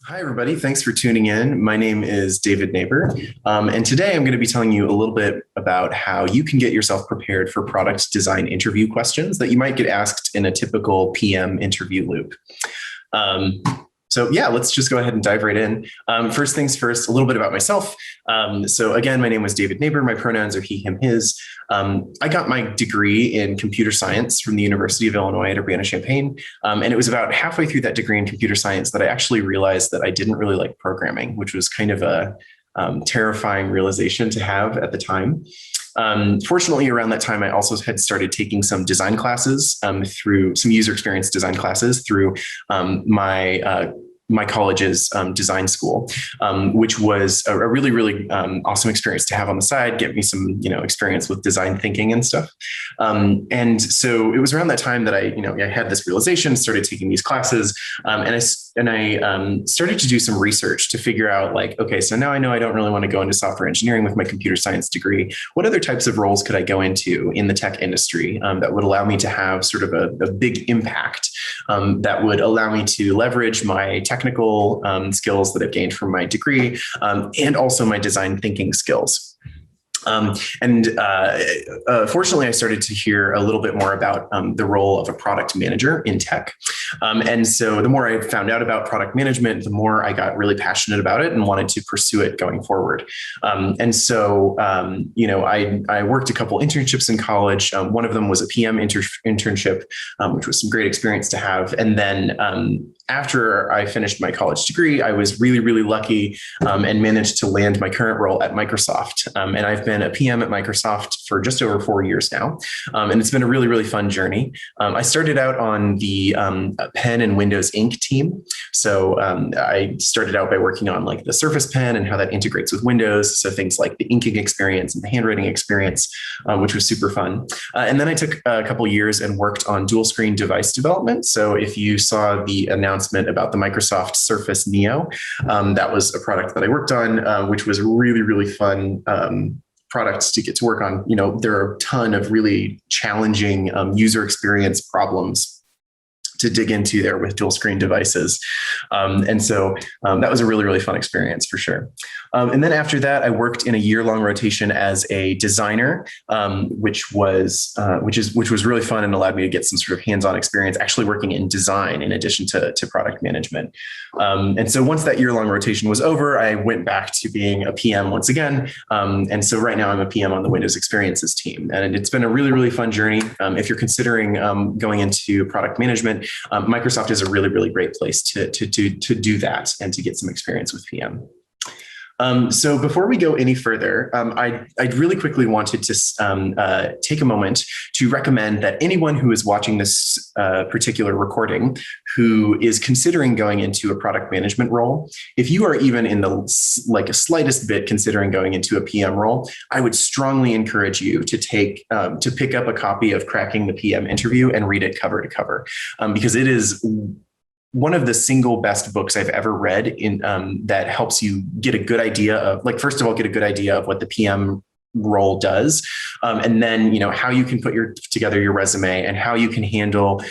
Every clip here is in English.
Hi, everybody. Thanks for tuning in. My name is David Naber, and today I'm going to be telling you a little bit about how you can get yourself prepared for product design interview questions that you might get asked in a typical PM interview loop. Um, so yeah, let's just go ahead and dive right in. First things first, a little bit about myself. So again, my name was David Naber. My pronouns are he, him, his. I got my degree in computer science from the University of Illinois at Urbana-Champaign. And it was about halfway through that degree in computer science that I actually realized that I didn't really like programming, which was kind of a terrifying realization to have at the time. Fortunately, around that time, I also had started taking some design classes through some user experience design classes through my college's design school, which was a really, really awesome experience to have on the side, get me some, experience with design thinking and stuff. And so it was around that time that I had this realization, started taking these classes, and I started to do some research to figure out like, okay, so now I know I don't really want to go into software engineering with my computer science degree. What other types of roles could I go into in the tech industry that would allow me to have sort of a big impact that would allow me to leverage my technical skills that I've gained from my degree and also my design thinking skills. Fortunately, I started to hear a little bit more about the role of a product manager in tech. And so the more I found out about product management, the more I got really passionate about it and wanted to pursue it going forward. I worked a couple internships in college. One of them was a PM internship, which was some great experience to have. And then after I finished my college degree, I was really, really lucky and managed to land my current role at Microsoft. And I've been a PM at Microsoft for just over 4 years now. And it's been a really, really fun journey. I started out on the Pen and Windows Ink team. So I started out by working on like the Surface Pen and how that integrates with Windows. So things like the inking experience and the handwriting experience, which was super fun. And then I took a couple years and worked on dual screen device development. So if you saw the announcement about the Microsoft Surface Neo, that was a product that I worked on, which was really, really fun products to get to work on. There are a ton of really challenging user experience problems to dig into there with dual screen devices. And so that was a really, really fun experience for sure. And then after that, I worked in a year-long rotation as a designer, which was really fun and allowed me to get some sort of hands-on experience actually working in design in addition to product management. And so once that year-long rotation was over, I went back to being a PM once again. And so right now I'm a PM on the Windows Experiences team. And it's been a really, really fun journey. If you're considering going into product management, Microsoft is a really, really great place to do that and to get some experience with PM. So before we go any further, I really quickly wanted to take a moment to recommend that anyone who is watching this particular recording who is considering going into a product management role, if you are even in the slightest bit considering going into a PM role, I would strongly encourage you to pick up a copy of Cracking the PM Interview and read it cover to cover, because it is one of the single best books I've ever read in that helps you get a good idea of, first of all, get a good idea of what the PM role does, and then how you can put together your resume and how you can handle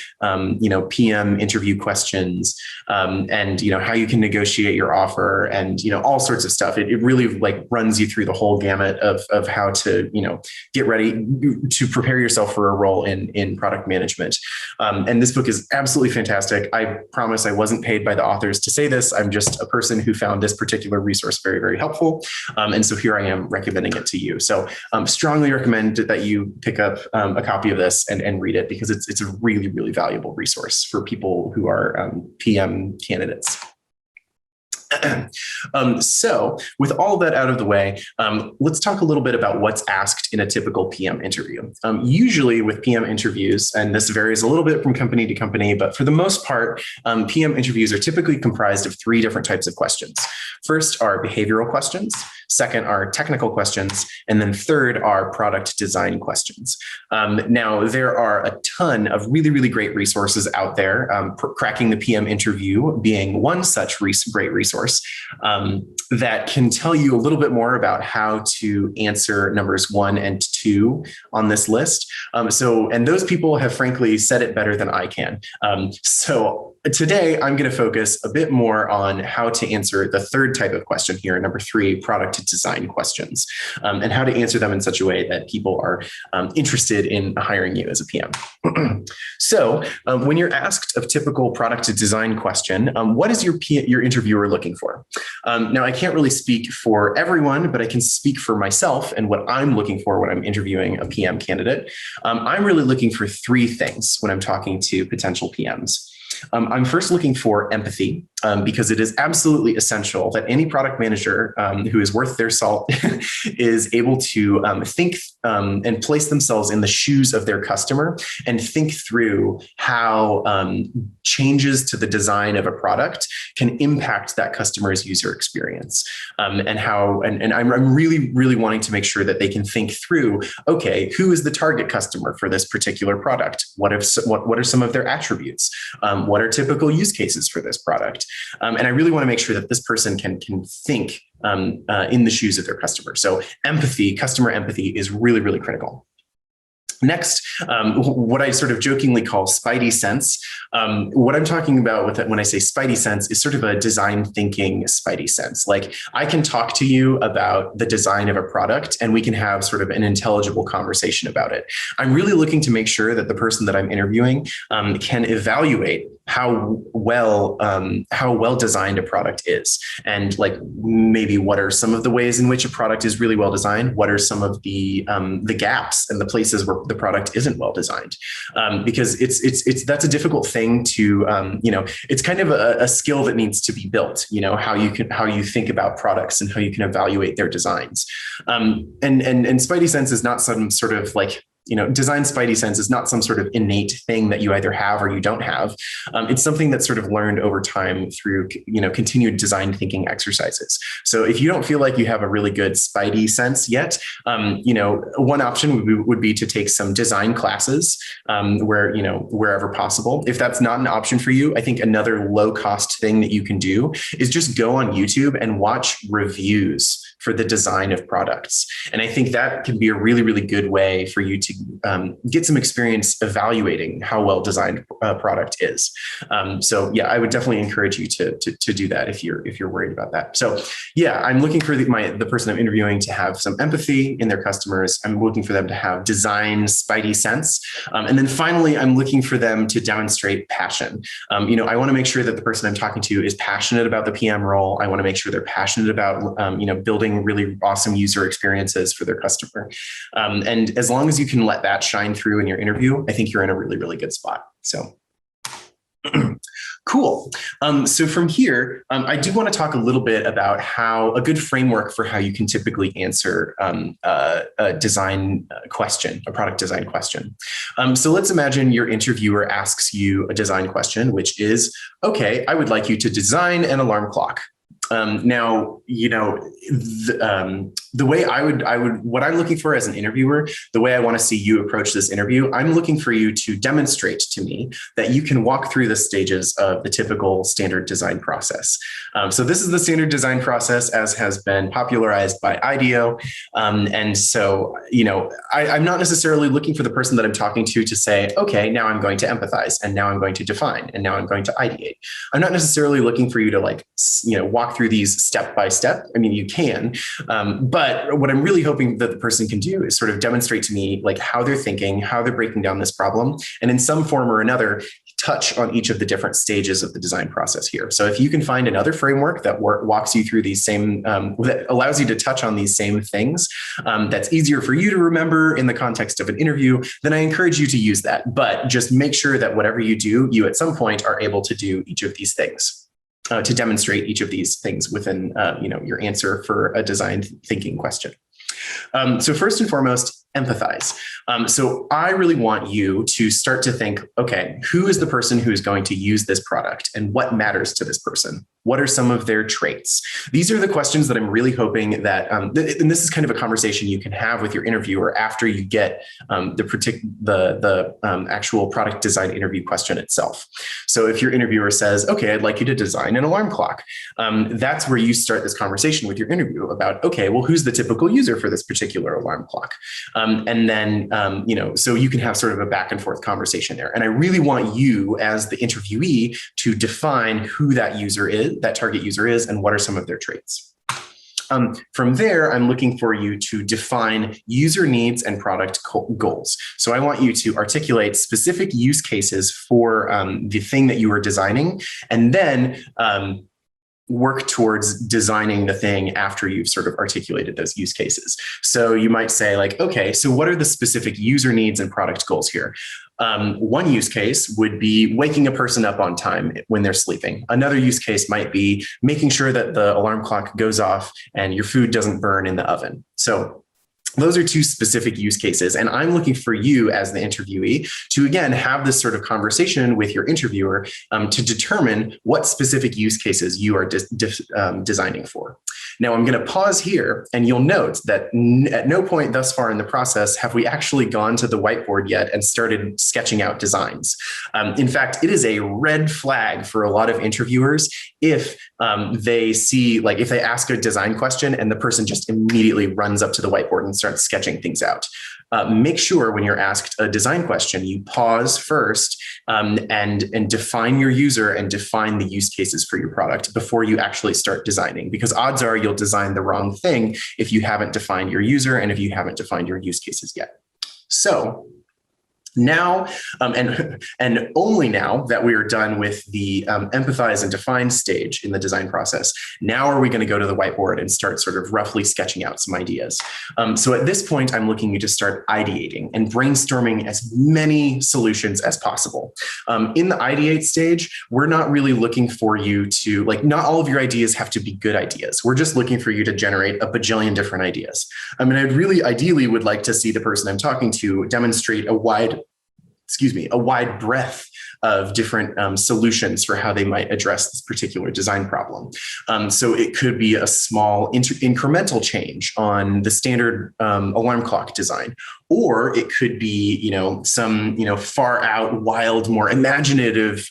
PM interview questions, and how you can negotiate your offer, and all sorts of stuff. It really runs you through the whole gamut of how to get ready to prepare yourself for a role in product management. And this book is absolutely fantastic. I promise I wasn't paid by the authors to say this. I'm just a person who found this particular resource very, very helpful, and so here I am recommending it to you. So strongly recommend that you pick up a copy of this and read it, because it's a really, really valuable resource for people who are PM candidates. So with all of that out of the way, let's talk a little bit about what's asked in a typical PM interview. Usually with PM interviews, and this varies a little bit from company to company, but for the most part, PM interviews are typically comprised of 3 different types of questions. First are behavioral questions. Second are technical questions. And then third are product design questions. Now, there are a ton of really, really great resources out there, Cracking the PM Interview being one such great resource that can tell you a little bit more about how to answer numbers 1 and 2 on this list. And those people have frankly said it better than I can. So Today, I'm going to focus a bit more on how to answer the third type of question here, number 3, product design questions, and how to answer them in such a way that people are interested in hiring you as a PM. So when you're asked a typical product design question, what is your interviewer looking for? Now, I can't really speak for everyone, but I can speak for myself and what I'm looking for when I'm interviewing a PM candidate. I'm really looking for 3 things when I'm talking to potential PMs. I'm first looking for empathy, because it is absolutely essential that any product manager who is worth their salt is able to think and place themselves in the shoes of their customer and think through how changes to the design of a product can impact that customer's user experience, and I'm really, really wanting to make sure that they can think through, okay, who is the target customer for this particular product? What are some of their attributes? What are typical use cases for this product? And I really want to make sure that this person can think in the shoes of their customer. So empathy, customer empathy is really, really critical. Next, what I sort of jokingly call spidey sense. What I'm talking about when I say spidey sense is sort of a design thinking spidey sense. Like, I can talk to you about the design of a product and we can have sort of an intelligible conversation about it. I'm really looking to make sure that the person that I'm interviewing can evaluate how well designed a product is, and like maybe what are some of the ways in which a product is really well designed. What are some of the gaps and the places where the product isn't well designed? Because that's a difficult thing to it's kind of a skill that needs to be built. How you think about products and how you can evaluate their designs. And spidey sense is not some sort of like, design spidey sense is not some sort of innate thing that you either have or you don't have. It's something that's sort of learned over time through, continued design thinking exercises. So if you don't feel like you have a really good spidey sense yet, one option would be to take some design classes wherever possible. If that's not an option for you, I think another low cost thing that you can do is just go on YouTube and watch reviews for the design of products. And I think that can be a really, really good way for you to get some experience evaluating how well designed a product is. So yeah, I would definitely encourage you to do that if you're worried about that. So yeah, I'm looking for the person I'm interviewing to have some empathy in their customers. I'm looking for them to have design spidey sense. And then finally, I'm looking for them to demonstrate passion. I want to make sure that the person I'm talking to is passionate about the PM role. I want to make sure they're passionate about, building really awesome user experiences for their customer. And as long as you can let that shine through in your interview, I think you're in a really, really good spot. So cool. So from here, I do want to talk a little bit about how a good framework for how you can typically answer a design question, a product design question. So let's imagine your interviewer asks you a design question, which is, okay, I would like you to design an alarm clock. Now, the way what I'm looking for as an interviewer, the way I want to see you approach this interview, I'm looking for you to demonstrate to me that you can walk through the stages of the typical standard design process. So this is the standard design process as has been popularized by Ideate. And so, I'm not necessarily looking for the person that I'm talking to say, okay, now I'm going to empathize, and now I'm going to define, and now I'm going to ideate. I'm not necessarily looking for you to walk through these step by step. I mean, you can, but what I'm really hoping that the person can do is sort of demonstrate to me how they're thinking, how they're breaking down this problem, and in some form or another, touch on each of the different stages of the design process here. So if you can find another framework that walks you through these same, that allows you to touch on these same things, that's easier for you to remember in the context of an interview, then I encourage you to use that. But just make sure that whatever you do, you at some point are able to do each of these things. To demonstrate each of these things within your answer for a design thinking question. So first and foremost, empathize. So I really want you to start to think, okay, who is the person who is going to use this product and what matters to this person? What are some of their traits? These are the questions that I'm really hoping that, and this is kind of a conversation you can have with your interviewer after you get the actual product design interview question itself. So if your interviewer says, okay, I'd like you to design an alarm clock, that's where you start this conversation with your interview about, okay, well, who's the typical user for this particular alarm clock? And then, so you can have sort of a back and forth conversation there. And I really want you as the interviewee to define who that user is, that target user is, and what are some of their traits. From there, I'm looking for you to define user needs and product goals. So I want you to articulate specific use cases for the thing that you are designing, and then work towards designing the thing after you've sort of articulated those use cases. So you might say like, okay, so what are the specific user needs and product goals here? One use case would be waking a person up on time when they're sleeping. Another use case might be making sure that the alarm clock goes off and your food doesn't burn in the oven. So those are two specific use cases. And I'm looking for you as the interviewee to, again, have this sort of conversation with your interviewer to determine what specific use cases you are designing for. Now, I'm going to pause here, and you'll note that at no point thus far in the process have we actually gone to the whiteboard yet and started sketching out designs. In fact, it is a red flag for a lot of interviewers if they see, like, if they ask a design question and the person just immediately runs up to the whiteboard and starts sketching things out. Make sure when you're asked a design question, you pause first and define your user and define the use cases for your product before you actually start designing, because odds are you'll design the wrong thing if you haven't defined your user and if you haven't defined your use cases yet. So now, and only now that we are done with the empathize and define stage in the design process, now are we going to go to the whiteboard and start sort of roughly sketching out some ideas. So at this point, I'm looking you to start ideating and brainstorming as many solutions as possible. In the ideate stage, we're not really looking for you to, like, not all of your ideas have to be good ideas. We're just looking for you to generate a bajillion different ideas. I mean, I'd really ideally would like to see the person I'm talking to demonstrate a wide breadth of different solutions for how they might address this particular design problem. So it could be a small incremental change on the standard alarm clock design, or it could be, some, far out, wild, more imaginative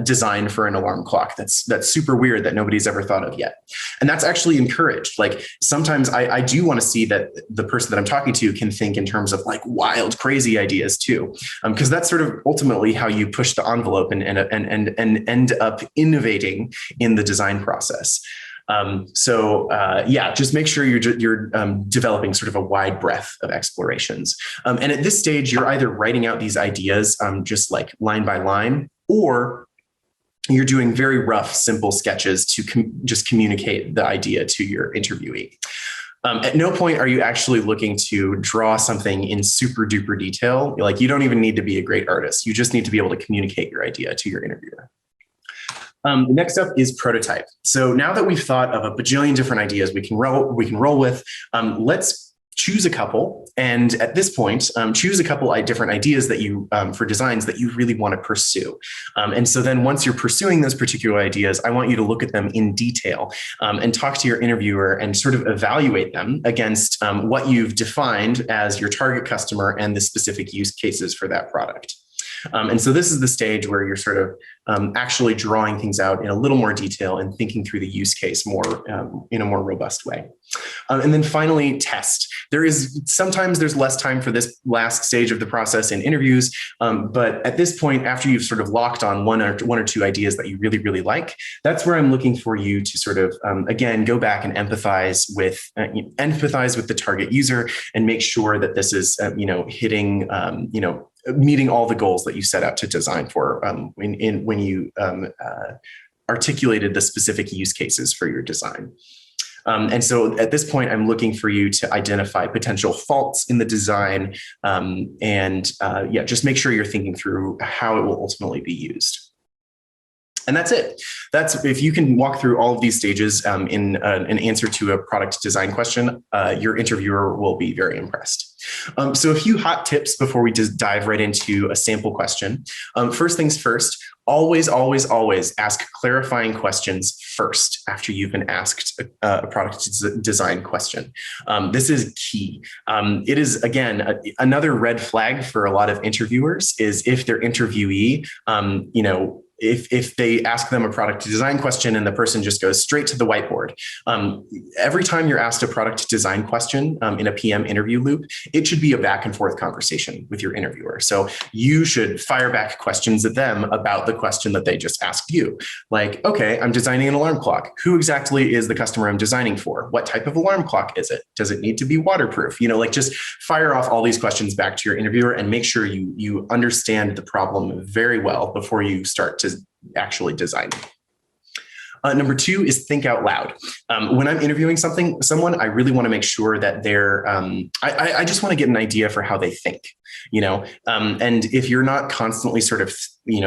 design for an alarm clock that's super weird that nobody's ever thought of yet. And that's actually encouraged. Like, sometimes I do want to see that the person that I'm talking to can think in terms of like wild, crazy ideas too, because that's sort of ultimately how you push the envelope and end up innovating in the design process. Just make sure you're developing sort of a wide breadth of explorations. And at this stage, you're either writing out these ideas just like line by line, or you're doing very rough, simple sketches to just communicate the idea to your interviewee. At no point are you actually looking to draw something in super duper detail. Like, you don't even need to be a great artist. You just need to be able to communicate your idea to your interviewer. Next up is prototype. So now that we've thought of a bajillion different ideas we can roll with, let's choose a couple. And at this point, choose a couple different ideas that you for designs that you really want to pursue. And so then once you're pursuing those particular ideas, I want you to look at them in detail and talk to your interviewer and sort of evaluate them against what you've defined as your target customer and the specific use cases for that product. And so this is the stage where you're sort of actually drawing things out in a little more detail and thinking through the use case more in a more robust way. And then finally, test. Sometimes there's less time for this last stage of the process in interviews, but at this point, after you've sort of locked on one or two ideas that you really, really like, that's where I'm looking for you to sort of, again, go back and empathize with the target user and make sure that this is, hitting, meeting all the goals that you set out to design for when you articulated the specific use cases for your design. And so at this point, I'm looking for you to identify potential faults in the design just make sure you're thinking through how it will ultimately be used. And that's it. If you can walk through all of these stages in an answer to a product design question, your interviewer will be very impressed. So a few hot tips before we just dive right into a sample question. First things first, Always, always, always ask clarifying questions first after you've been asked a product design question. This is key. It is, again, another red flag for a lot of interviewers is if their interviewee, if they ask them a product design question and the person just goes straight to the whiteboard. Every time you're asked a product design question in a PM interview loop, it should be a back and forth conversation with your interviewer. So you should fire back questions at them about the question that they just asked you. Like, okay, I'm designing an alarm clock. Who exactly is the customer I'm designing for? What type of alarm clock is it? Does it need to be waterproof? Just fire off all these questions back to your interviewer and make sure you understand the problem very well before you start to actually design it. Number two is think out loud. When I'm interviewing someone, I really want to make sure that they're, I just want to get an idea for how they think, and if you're not constantly sort of,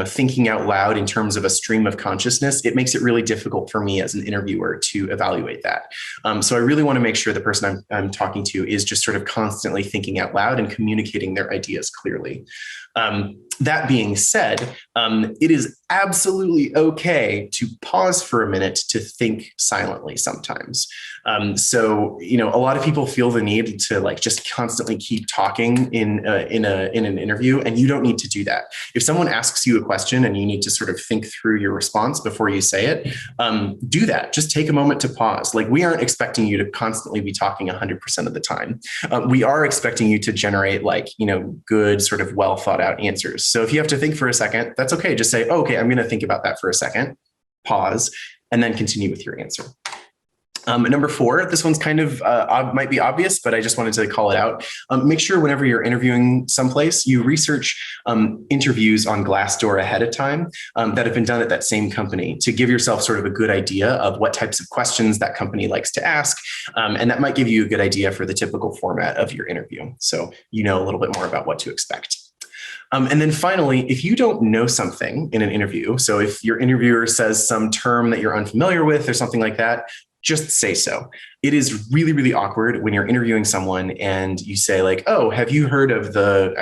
thinking out loud in terms of a stream of consciousness, it makes it really difficult for me as an interviewer to evaluate that. So I really want to make sure the person I'm talking to is just sort of constantly thinking out loud and communicating their ideas clearly. That being said, it is absolutely okay to pause for a minute to think silently sometimes. So, a lot of people feel the need to just constantly keep talking in an interview, and you don't need to do that. If someone asks you a question and you need to sort of think through your response before you say it, do that. Just take a moment to pause. We aren't expecting you to constantly be talking 100% of the time. We are expecting you to generate good sort of well thought out answers. So if you have to think for a second, that's okay. Just say, oh, okay, I'm going to think about that for a second, pause, and then continue with your answer. Number four, this one's kind of might be obvious, but I just wanted to call it out. Make sure whenever you're interviewing someplace, you research interviews on Glassdoor ahead of time that have been done at that same company to give yourself sort of a good idea of what types of questions that company likes to ask. And that might give you a good idea for the typical format of your interview. So you know a little bit more about what to expect. And then finally, if you don't know something in an interview, so if your interviewer says some term that you're unfamiliar with or something like that, just say so. It is really, really awkward when you're interviewing someone and you say oh, have you heard of the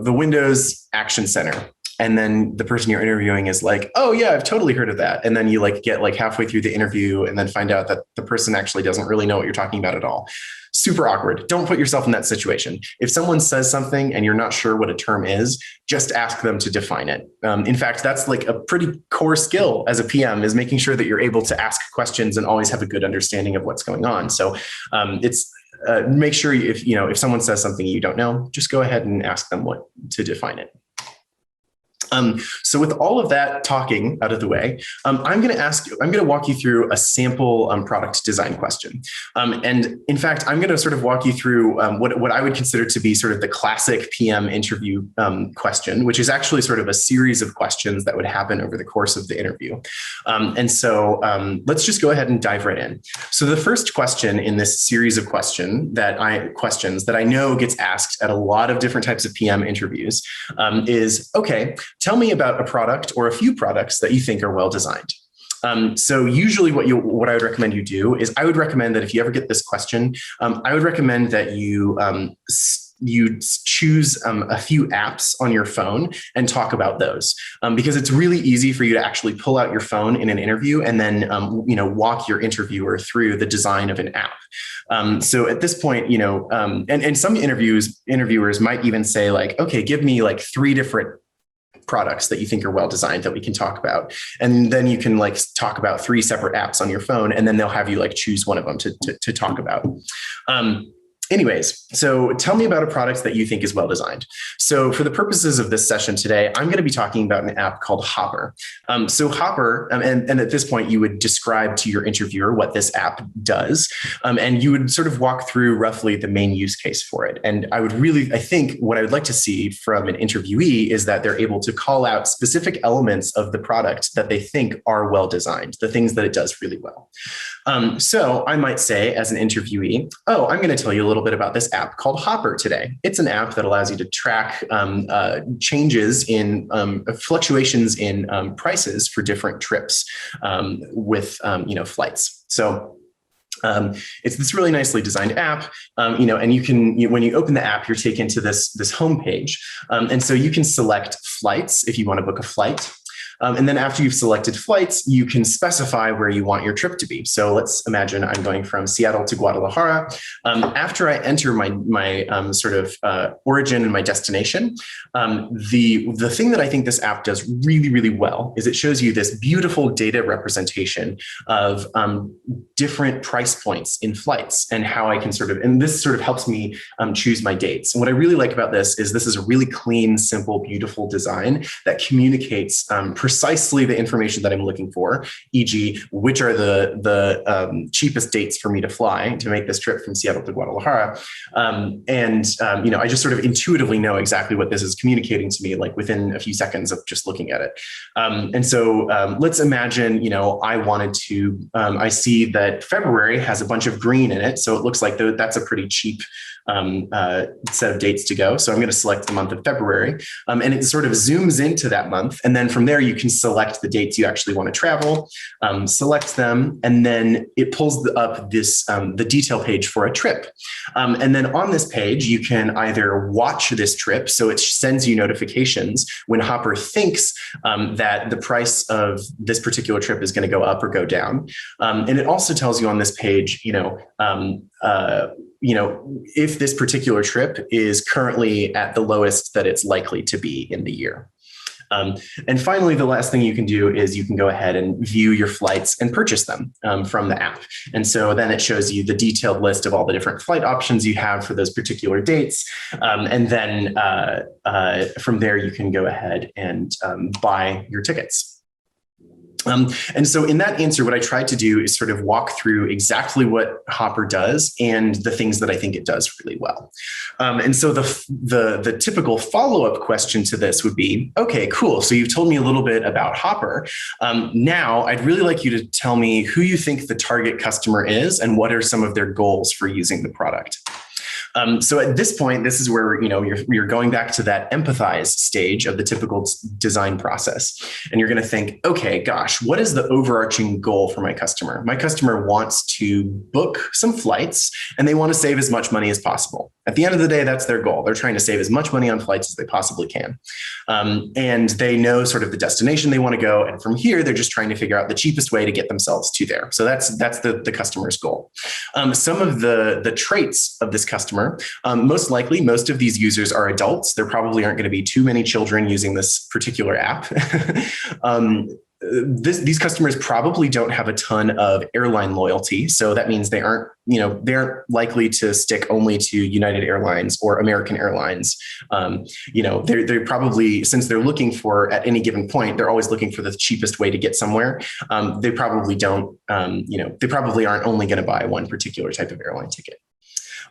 Windows Action Center? And then the person you're interviewing is oh yeah, I've totally heard of that. And then you get halfway through the interview and then find out that the person actually doesn't really know what you're talking about at all. Super awkward. Don't put yourself in that situation. If someone says something and you're not sure what a term is, just ask them to define it. In fact, that's a pretty core skill as a PM, is making sure that you're able to ask questions and always have a good understanding of what's going on. So make sure if someone says something you don't know, just go ahead and ask them what to define it. So with all of that talking out of the way, I'm going to walk you through a sample product design question. And in fact, I'm going to sort of walk you through what I would consider to be sort of the classic PM interview question, which is actually sort of a series of questions that would happen over the course of the interview. And so let's just go ahead and dive right in. So the first question in this series of questions that I know gets asked at a lot of different types of PM interviews is, okay, tell me about a product or a few products that you think are well designed. So usually what I would recommend you do is I would recommend that if you ever get this question, I would recommend that you choose a few apps on your phone and talk about those, because it's really easy for you to actually pull out your phone in an interview and then walk your interviewer through the design of an app. So at this point, and some interviewers might even say okay, give me 3 different products that you think are well designed that we can talk about. And then you can talk about 3 separate apps on your phone, and then they'll have you choose one of them to talk about. Anyways, so tell me about a product that you think is well designed. So for the purposes of this session today, I'm going to be talking about an app called Hopper. So Hopper, and at this point, you would describe to your interviewer what this app does, and you would sort of walk through roughly the main use case for it. And I think what I would like to see from an interviewee is that they're able to call out specific elements of the product that they think are well designed, the things that it does really well. So I might say as an interviewee, oh, I'm going to tell you a little bit about this app called Hopper today. It's an app that allows you to track changes in fluctuations in prices for different trips with flights. So It's this really nicely designed app, and when you open the app, you're taken to this homepage, and so you can select flights if you want to book a flight. And then after you've selected flights, you can specify where you want your trip to be. So let's imagine I'm going from Seattle to Guadalajara. After I enter my origin and my destination, the thing that I think this app does really, really well is it shows you this beautiful data representation of different price points in flights and how I can and this sort of helps me choose my dates. And what I really like about this is a really clean, simple, beautiful design that communicates precisely the information that I'm looking for, e.g., which are the cheapest dates for me to fly to make this trip from Seattle to Guadalajara. I just sort of intuitively know exactly what this is communicating to me, like within a few seconds of just looking at it. Let's imagine, I see that February has a bunch of green in it. So it looks like that's a pretty cheap set of dates to go. So I'm going to select the month of February, and it sort of zooms into that month. And then from there, you can select the dates you actually want to travel, select them, and then it pulls up the detail page for a trip. And then on this page, you can either watch this trip. So it sends you notifications when Hopper thinks that the price of this particular trip is going to go up or go down. And it also tells you on this page, if this particular trip is currently at the lowest that it's likely to be in the year. And finally, the last thing you can do is you can go ahead and view your flights and purchase them from the app. And so then it shows you the detailed list of all the different flight options you have for those particular dates. And then from there, you can go ahead and buy your tickets. And so in that answer, what I tried to do is sort of walk through exactly what Hopper does and the things that I think it does really well. And so the typical follow-up question to this would be, okay, cool. So you've told me a little bit about Hopper. Now I'd really like you to tell me who you think the target customer is and what are some of their goals for using the product. So at this point, this is where you're going back to that empathize stage of the typical design process. And you're going to think, okay, gosh, what is the overarching goal for my customer? My customer wants to book some flights and they want to save as much money as possible. At the end of the day, that's their goal. They're trying to save as much money on flights as they possibly can. And they know sort of the destination they want to go. And from here, they're just trying to figure out the cheapest way to get themselves to there. So that's the customer's goal. Some of the traits of this customer, most likely, most of these users are adults. There probably aren't going to be too many children using this particular app. These customers probably don't have a ton of airline loyalty. So that means they aren't likely to stick only to United Airlines or American Airlines. They're probably, since they're looking for, at any given point, they're always looking for the cheapest way to get somewhere. They probably aren't only going to buy one particular type of airline ticket.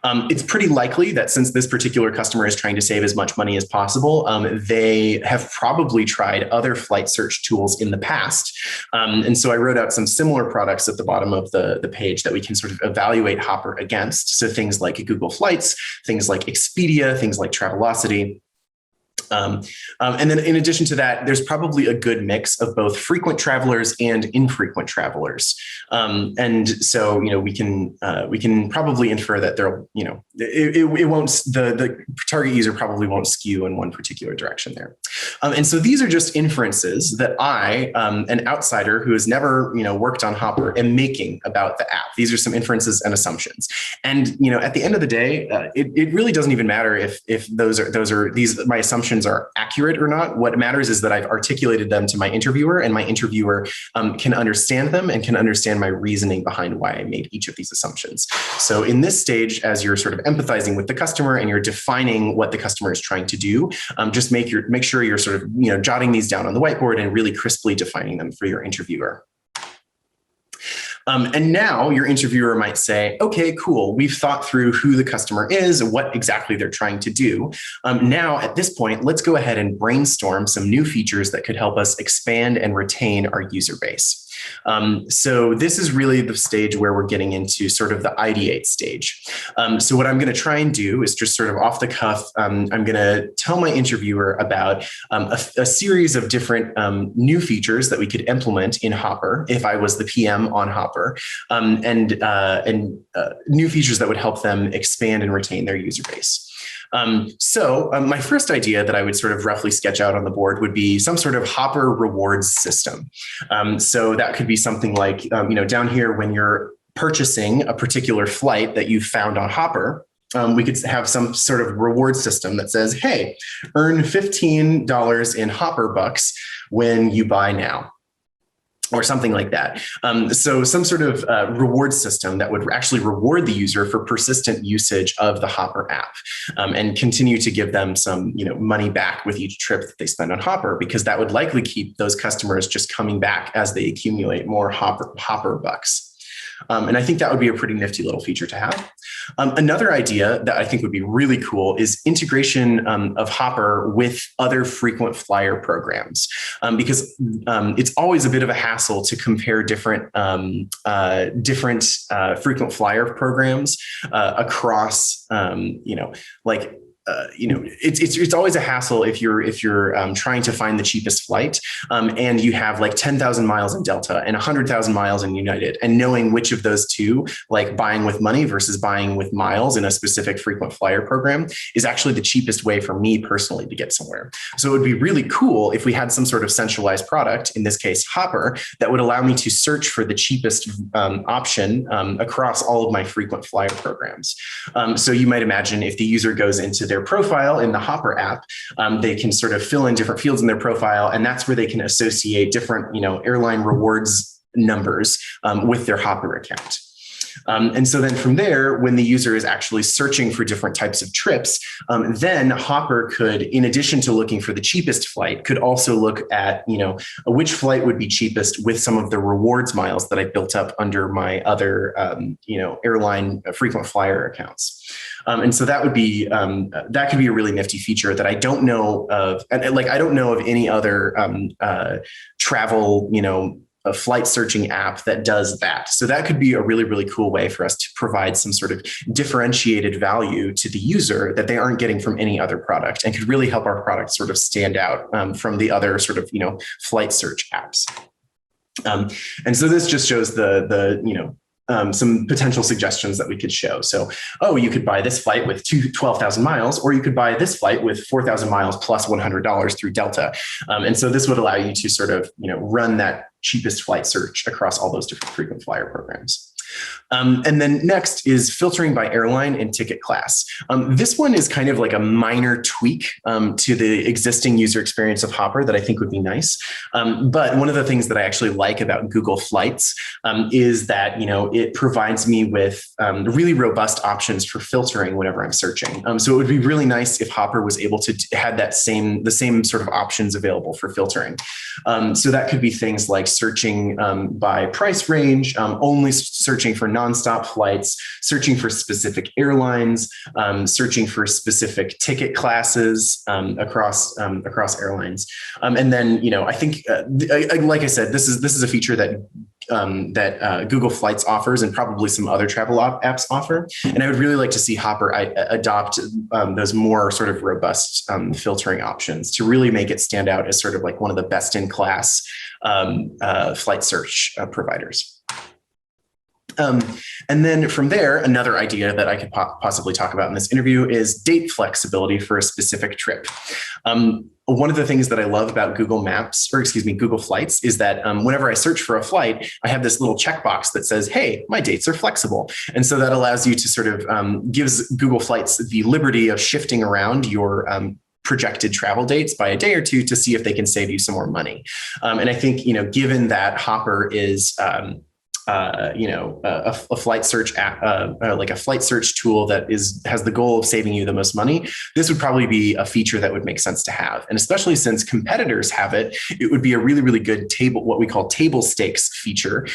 It's pretty likely that since this particular customer is trying to save as much money as possible, they have probably tried other flight search tools in the past. And so I wrote out some similar products at the bottom of the page that we can sort of evaluate Hopper against. So things like Google Flights, things like Expedia, things like Travelocity. And then in addition to that, there's probably a good mix of both frequent travelers and infrequent travelers. And so, we can probably infer that the target user probably won't skew in one particular direction there. And so these are just inferences that I, an outsider who has never, worked on Hopper, am making about the app. These are some inferences and assumptions. And, at the end of the day, it really doesn't even matter if my assumptions are accurate or not. What matters is that I've articulated them to my interviewer, and my interviewer can understand them and can understand my reasoning behind why I made each of these assumptions. So in this stage, as you're sort of empathizing with the customer and you're defining what the customer is trying to do, just make sure you're sort of jotting these down on the whiteboard and really crisply defining them for your interviewer. And now your interviewer might say, okay, cool. We've thought through who the customer is, what exactly they're trying to do. Now, at this point, let's go ahead and brainstorm some new features that could help us expand and retain our user base. So this is really the stage where we're getting into sort of the ideate stage. So what I'm going to try and do is just sort of off the cuff, I'm going to tell my interviewer about a series of different new features that we could implement in Hopper if I was the PM on Hopper, and new features that would help them expand and retain their user base. So my first idea that I would sort of roughly sketch out on the board would be some sort of Hopper rewards system. So that could be something like, down here when you're purchasing a particular flight that you found on Hopper, we could have some sort of reward system that says, hey, earn $15 in Hopper bucks when you buy now, or something like that. So some sort of reward system that would actually reward the user for persistent usage of the Hopper app, and continue to give them some money back with each trip that they spend on Hopper, because that would likely keep those customers just coming back as they accumulate more Hopper bucks. And I think that would be a pretty nifty little feature to have. Another idea that I think would be really cool is integration of Hopper with other frequent flyer programs, because it's always a bit of a hassle to compare different frequent flyer programs across, it's always a hassle if you're trying to find the cheapest flight, and you have like 10,000 miles in Delta and 100,000 miles in United, and knowing which of those two, like buying with money versus buying with miles in a specific frequent flyer program, is actually the cheapest way for me personally to get somewhere. So it would be really cool if we had some sort of centralized product, in this case Hopper, that would allow me to search for the cheapest option across all of my frequent flyer programs. So you might imagine if the user goes into their profile in the Hopper app, they can sort of fill in different fields in their profile, and that's where they can associate different, airline rewards numbers with their Hopper account. And so then from there, when the user is actually searching for different types of trips, then Hopper could, in addition to looking for the cheapest flight, could also look at, which flight would be cheapest with some of the rewards miles that I built up under my other, airline frequent flyer accounts. And so that would be that could be a really nifty feature that I don't know of. I don't know of any other travel, a flight searching app that does that. So that could be a really, really cool way for us to provide some sort of differentiated value to the user that they aren't getting from any other product, and could really help our product sort of stand out from the other sort of, flight search apps. And so this just shows some potential suggestions that we could show. So, you could buy this flight with 12,000 miles, or you could buy this flight with 4,000 miles plus $100 through Delta. And so this would allow you to sort of, run that cheapest flight search across all those different frequent flyer programs. And then next is filtering by airline and ticket class. This one is kind of like a minor tweak to the existing user experience of Hopper that I think would be nice. But one of the things that I actually like about Google Flights is that, it provides me with really robust options for filtering whenever I'm searching. So it would be really nice if Hopper was able to have the same sort of options available for filtering. So that could be things like searching by price range, only searching for nonstop flights, searching for specific airlines, searching for specific ticket classes across airlines, and then I think, like I said, this is a feature that Google Flights offers, and probably some other travel apps offer. And I would really like to see Hopper adopt those more sort of robust filtering options to really make it stand out as sort of like one of the best in class flight search providers. And then from there, another idea that I could possibly talk about in this interview is date flexibility for a specific trip. One of the things that I love about Google Flights is that whenever I search for a flight, I have this little checkbox that says, hey, my dates are flexible. And so that allows you to sort of gives Google Flights the liberty of shifting around your projected travel dates by a day or two to see if they can save you some more money. And I think, given that Hopper is a flight search app, like a flight search tool that has the goal of saving you the most money, this would probably be a feature that would make sense to have. And especially since competitors have it, it would be a really, really good what we call table stakes feature,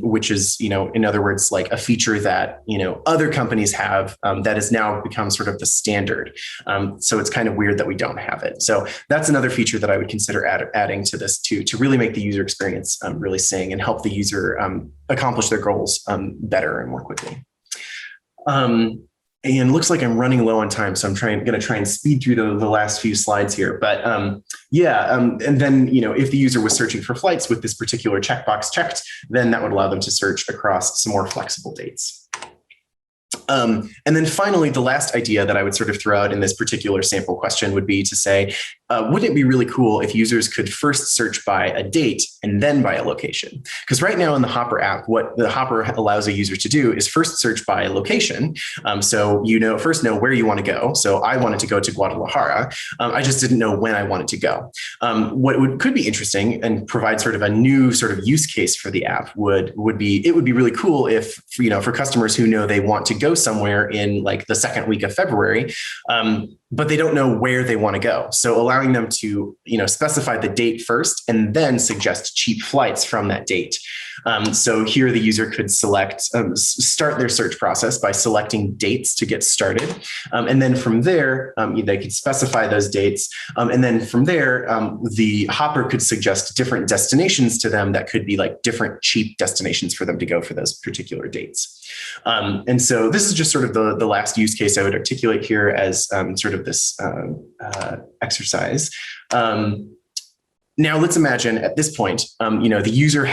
which is, in other words, like a feature that, other companies have that has now become sort of the standard. So it's kind of weird that we don't have it. So that's another feature that I would consider adding to this to really make the user experience really sing and help the user accomplish their goals better and more quickly. And it looks like I'm running low on time, so I'm going to try and speed through the last few slides here. But and then if the user was searching for flights with this particular checkbox checked, then that would allow them to search across some more flexible dates. And then finally, the last idea that I would sort of throw out in this particular sample question would be to say, wouldn't it be really cool if users could first search by a date and then by a location? Because right now in the Hopper app, what the Hopper allows a user to do is first search by location. So first know where you want to go. So I wanted to go to Guadalajara. I just didn't know when I wanted to go. What could be interesting and provide sort of a new sort of use case for the app would be really cool if, for customers who know they want to go somewhere in like the second week of February, but they don't know where they want to go. So allowing them to, specify the date first and then suggest cheap flights from that date. So here the user could start their search process by selecting dates to get started. And then from there, they could specify those dates. And then from there, the Hopper could suggest different destinations to them that could be like different cheap destinations for them to go for those particular dates. And so this is just sort of the last use case I would articulate here as sort of this exercise. Now let's imagine at this point, the user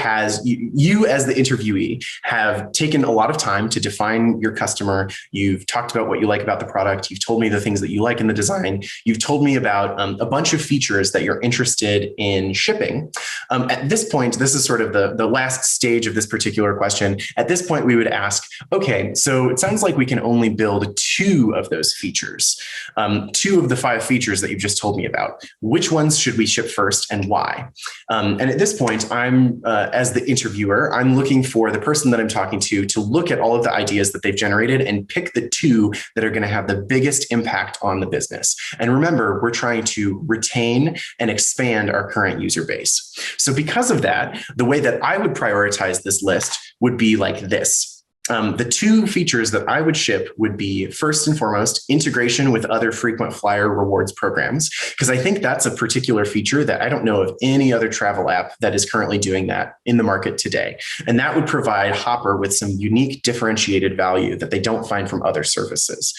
you as the interviewee have taken a lot of time to define your customer. You've talked about what you like about the product. You've told me the things that you like in the design. You've told me about a bunch of features that you're interested in shipping. At this point, this is sort of the last stage of this particular question. At this point, we would ask, okay, so it sounds like we can only build 2 of those features, 2 of the 5 features that you've just told me about. Which ones should we ship first and why? And at this point, I'm, as the interviewer, I'm looking for the person that I'm talking to look at all of the ideas that they've generated and pick the 2 that are going to have the biggest impact on the business. And remember, we're trying to retain and expand our current user base. So because of that, the way that I would prioritize this list would be like this. The 2 features that I would ship would be, first and foremost, integration with other frequent flyer rewards programs, because I think that's a particular feature that I don't know of any other travel app that is currently doing that in the market today. And that would provide Hopper with some unique differentiated value that they don't find from other services.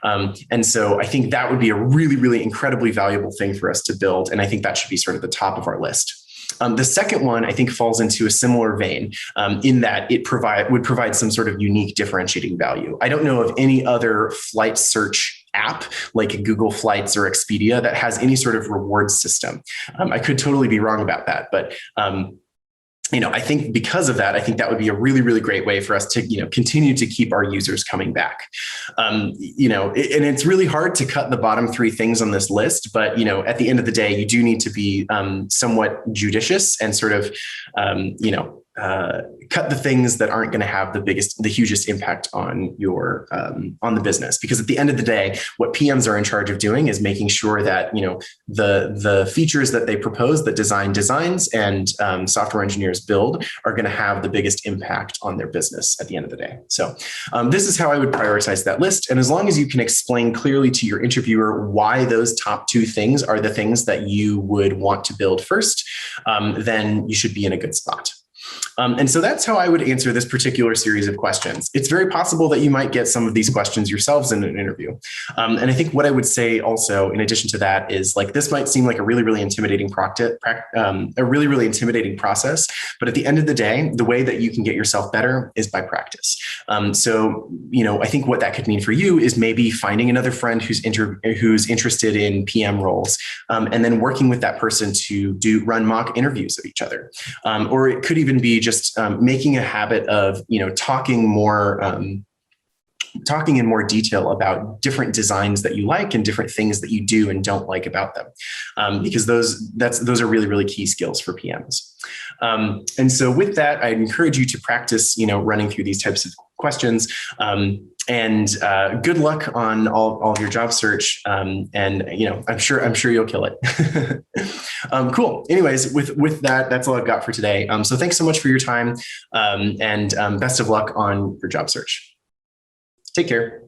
And so I think that would be a really, really incredibly valuable thing for us to build. And I think that should be sort of the top of our list. The second one, I think, falls into a similar vein in that it would provide some sort of unique differentiating value. I don't know of any other flight search app like Google Flights or Expedia that has any sort of reward system. I could totally be wrong about that, but I think because of that, I think that would be a really, really great way for us to, continue to keep our users coming back. And it's really hard to cut the bottom 3 things on this list, but, at the end of the day, you do need to be somewhat judicious and sort of, cut the things that aren't going to have the hugest impact on your on the business. Because at the end of the day, what PMs are in charge of doing is making sure that the features that they propose, that design designs and software engineers build, are going to have the biggest impact on their business at the end of the day. So this is how I would prioritize that list. And as long as you can explain clearly to your interviewer why those top 2 things are the things that you would want to build first, then you should be in a good spot. And so that's how I would answer this particular series of questions. It's very possible that you might get some of these questions yourselves in an interview. And I think what I would say also, in addition to that, is like this might seem like a really, really intimidating process. But at the end of the day, the way that you can get yourself better is by practice. So, I think what that could mean for you is maybe finding another friend who's interested in PM roles, and then working with that person to run mock interviews of each other. Or it could even be just making a habit of, talking more talking in more detail about different designs that you like and different things that you do and don't like about them, because those are really, really key skills for PMs. And so with that, I encourage you to practice, running through these types of questions. And good luck on all of your job search. And I'm sure you'll kill it. Cool. Anyways, with that, that's all I've got for today. So thanks so much for your time, and best of luck on your job search. Take care.